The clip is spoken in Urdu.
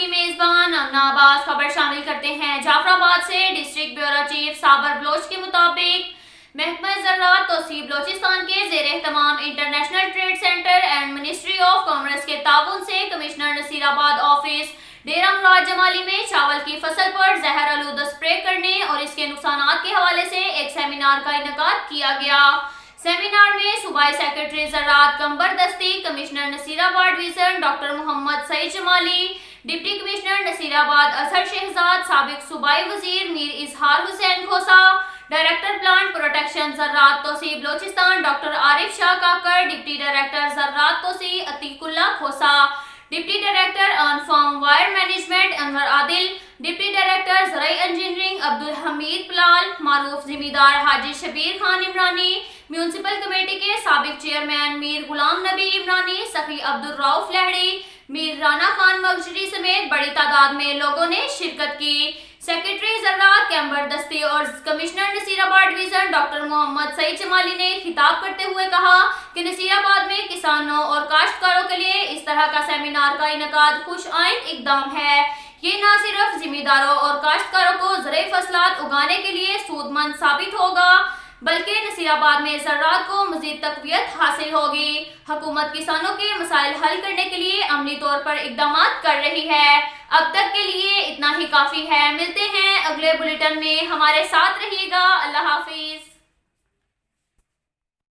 کی میزبان امنا عباس خبر شامل کرتے ہیں۔ جعفرآباد سے district bureau chief Sabir Baloch کے مطابق محکمہ زراعت توسیع بلوچستان کے زیر اہتمام international trade centre and ministry of commerce کے تعاون سے کمشنر نصیر آباد آفس ڈیرہ مراد جمالی میں چاول کی فصل پر زہر آلود اسپرے کرنے اور اس کے نقصانات کے حوالے سے ایک سیمینار کا انعقاد کیا گیا۔ سیمینار میں صوبائی سیکرٹری زراعت کمبر دستی commissioner Nasirabad division doctor Muhammad Saeed Jamali, deputy commissioner Nasirabad Azhar Shahzad, سابق صوبائی وزیر Mir Izhar Hussain Khosa, director plant protection زراعت توسیع Balochistan doctor Arif Shah Kakar, deputy director زراعت توسیع Atiqullah Khosa, deputy director on farm water management Anwar Adil, deputy director زرعی انجینئرنگ عبدالحمید پلال، معروف ذمہ دار حاجی شبیر خان عمرانی، میونسپل کمیٹی کے سابق چیئرمین میر غلام نبی عمرانی، سخی عبدالرؤف لہڑی، میر رانا خان مغشری سمیت بڑی تعداد میں لوگوں نے شرکت کی۔ سیکرٹری زراعت کمبر دستی اور commissioner Nasirabad division doctor Muhammad Saeed جمالی نے خطاب کرتے ہوئے کہا کہ نصیر آباد میں کسانوں اور کاشتکاروں کے لیے اس طرح کا سیمینار کا انعقاد خوش آئند اقدام ہے۔ یہ نہ صرف ذمہ داروں اور کاشتکاروں کو زرعی فصلات اگانے کے لیے سود مند ثابت ہوگا بلکہ نصیر آباد میں زراعت کو مزید تقویت حاصل ہوگی۔ حکومت کسانوں کے مسائل حل کرنے کے لیے عملی طور پر اقدامات کر رہی ہے۔ اب تک کے لیے اتنا ہی کافی ہے۔ ملتے ہیں اگلے بلیٹن میں، ہمارے ساتھ رہیے گا۔ اللہ حافظ۔